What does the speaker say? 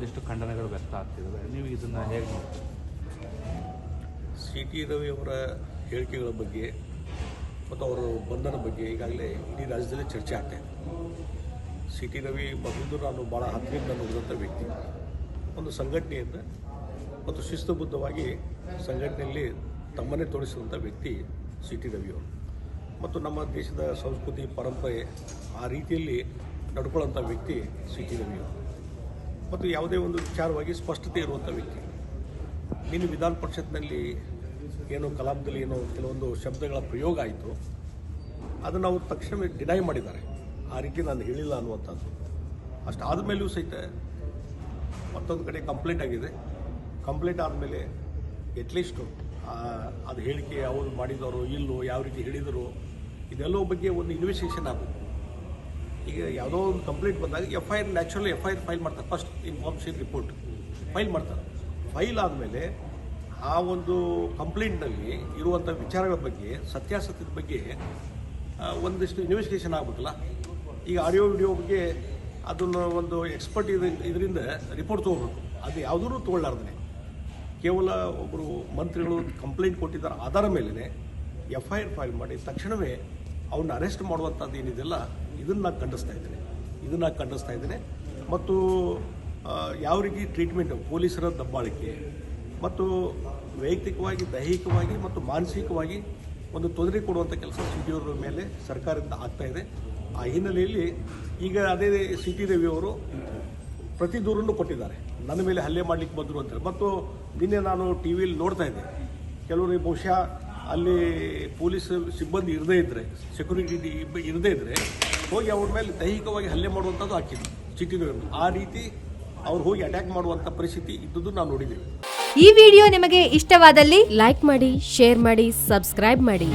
ಒಂದಿಷ್ಟು ಖಂಡನೆಗಳು ವ್ಯಕ್ತ ಆಗ್ತಿದ್ದಾವೆ. ನೀವು ಇದನ್ನು ಹೇಗೆ ನೋಡ್ತೀರಿ? ಸಿ ಟಿ ರವಿ ಅವರ ಹೇಳಿಕೆಗಳ ಬಗ್ಗೆ ಮತ್ತು ಅವರ ಬಂಧನ ಬಗ್ಗೆ ಈಗಾಗಲೇ ಇಡೀ ರಾಜ್ಯದಲ್ಲಿ ಚರ್ಚೆ ಆಗ್ತಾಯಿದೆ. ಸಿ ಟಿ ರವಿ ಮೊದಲು ನಾನು ಭಾಳ ಹತ್ತಿರದಿಂದ ನೋಡಿದಂಥ ವ್ಯಕ್ತಿ, ಒಂದು ಸಂಘಟನೆಯಿಂದ ಮತ್ತು ಶಿಸ್ತುಬದ್ಧವಾಗಿ ಸಂಘಟನೆಯಲ್ಲಿ ತಮ್ಮನ್ನೇ ತೋರಿಸಿದಂಥ ವ್ಯಕ್ತಿ ಸಿ ಟಿ ರವಿಯವರು. ಮತ್ತು ನಮ್ಮ ದೇಶದ ಸಂಸ್ಕೃತಿ ಪರಂಪರೆ ಆ ರೀತಿಯಲ್ಲಿ ನಡ್ಕೊಳ್ಳೋಂಥ ವ್ಯಕ್ತಿ ಸಿ ಟಿ ರವಿಯವರು. ಮತ್ತು ಯಾವುದೇ ಒಂದು ವಿಚಾರವಾಗಿ ಸ್ಪಷ್ಟತೆ ಇರುವಂಥ ವ್ಯಕ್ತಿ. ನೀನು ವಿಧಾನ ಪರಿಷತ್ನಲ್ಲಿ ಏನೋ ಕಲಾಪದಲ್ಲಿ ಏನೋ ಕೆಲವೊಂದು ಶಬ್ದಗಳ ಪ್ರಯೋಗ ಆಯಿತು, ಅದನ್ನು ಅವರು ತಕ್ಷಣ ಡಿನೈ ಮಾಡಿದ್ದಾರೆ. ಆ ರೀತಿ ನಾನು ಹೇಳಿಲ್ಲ ಅನ್ನುವಂಥದ್ದು. ಅಷ್ಟು ಆದಮೇಲೂ ಸಹಿತ ಮತ್ತೊಂದು ಕಡೆ ಕಂಪ್ಲೇಂಟ್ ಆಗಿದೆ. ಕಂಪ್ಲೇಂಟ್ ಆದಮೇಲೆ ಎಟ್ಲೀಸ್ಟು ಅದು ಹೇಳಿಕೆ ಅವರು ಮಾಡಿದವರು ಇಲ್ಲೋ, ಯಾವ ರೀತಿ ಹೇಳಿದರು, ಇದೆಲ್ಲೋ ಬಗ್ಗೆ ಒಂದು ಇನ್ವೆಸ್ಟಿಗೇಷನ್ ಆಗಬೇಕು. ಈಗ ಯಾವುದೋ ಒಂದು ಕಂಪ್ಲೇಂಟ್ ಬಂದಾಗ naturally F I R file ಮಾಡ್ತಾರೆ. ಫಸ್ಟ್ ಇನ್ಫಾರ್ಮೇಷನ್ ರಿಪೋರ್ಟ್ ಫೈಲ್ ಮಾಡ್ತಾರೆ. ಫೈಲ್ ಆದಮೇಲೆ ಆ ಒಂದು ಕಂಪ್ಲೇಂಟ್ನಲ್ಲಿ ಇರುವಂಥ ವಿಚಾರಗಳ ಬಗ್ಗೆ, ಸತ್ಯಾಸತ್ಯದ ಬಗ್ಗೆ ಒಂದಿಷ್ಟು ಇನ್ವೆಸ್ಟಿಗೇಷನ್ ಆಗಬೇಕಲ್ಲ. ಈಗ ಆಡಿಯೋ ವಿಡಿಯೋ ಬಗ್ಗೆ ಅದನ್ನು ಒಂದು ಎಕ್ಸ್ಪರ್ಟ್ ಇದರಿಂದ ರಿಪೋರ್ಟ್ ತೊಗೋಬೇಕು. ಅದು ಯಾವುದೂ ತೊಗೊಳ್ಳಾರ್ದೇ ಕೇವಲ ಒಬ್ಬರು ಮಂತ್ರಿಗಳು ಕಂಪ್ಲೇಂಟ್ ಕೊಟ್ಟಿದ್ದಾರೆ ಆಧಾರ ಮೇಲೇ ಎಫ್ ಐ ಆರ್ ಫೈಲ್ ಮಾಡಿ ತಕ್ಷಣವೇ ಅವ್ರನ್ನ ಅರೆಸ್ಟ್ ಮಾಡುವಂಥದ್ದು ಏನಿದೆಯಲ್ಲ, ಇದನ್ನು ನಾನು ಖಂಡಿಸ್ತಾ ಇದ್ದೇನೆ. ಮತ್ತು ಯಾವ ರೀತಿ ಟ್ರೀಟ್ಮೆಂಟ್, ಪೊಲೀಸರ ದಬ್ಬಾಳಿಕೆ ಮತ್ತು ವೈಯಕ್ತಿಕವಾಗಿ, ದೈಹಿಕವಾಗಿ ಮತ್ತು ಮಾನಸಿಕವಾಗಿ ಒಂದು ತೊಂದರೆ ಕೊಡುವಂಥ ಕೆಲಸ ಸಿ ಟಿ ಅವರ ಮೇಲೆ ಸರ್ಕಾರದಿಂದ ಆಗ್ತಾಯಿದೆ. ಆ ಹಿನ್ನೆಲೆಯಲ್ಲಿ ಈಗ ಅದೇ ಸಿ ಟಿ ರವಿಯವರು ಪ್ರತಿ ದೂರನ್ನು ಕೊಟ್ಟಿದ್ದಾರೆ, ನನ್ನ ಮೇಲೆ ಹಲ್ಲೆ ಮಾಡಲಿಕ್ಕೆ ಬಂದರು ಅಂತೇಳಿ. ಮತ್ತು ನಿನ್ನೆ ನಾನು ಟಿ ವಿಯಲ್ಲಿ ನೋಡ್ತಾ ಇದ್ದೆ, ಕೆಲವರು ಬಹುಶಃ ಅಲ್ಲಿ ಪೊಲೀಸ್ ಸಿಬ್ಬಂದಿ ಇರದೇ ಇದ್ದರೆ, ಸೆಕ್ಯೂರಿಟಿ ಇರದೇ ಇದ್ದರೆ ಹೋಗಿ ಅವ್ರ ಮೇಲೆ ದೈಹಿಕವಾಗಿ ಹಲ್ಲೆ ಮಾಡುವಂಥದ್ದು ಹಾಕಿದ್ರು ಸಿ ಟಿ ರವಿಯವರು. ಆ ರೀತಿ ಅವ್ರು ಹೋಗಿ ಅಟ್ಯಾಕ್ ಮಾಡುವಂಥ ಪರಿಸ್ಥಿತಿ ಇದ್ದದ್ದು ನಾವು ನೋಡಿದ್ದೀವಿ. ಈ ವಿಡಿಯೋ ನಿಮಗೆ ಇಷ್ಟವಾದಲ್ಲಿ ಲೈಕ್ ಮಾಡಿ, ಶೇರ್ ಮಾಡಿ, ಸಬ್ಸ್ಕ್ರೈಬ್ ಮಾಡಿ.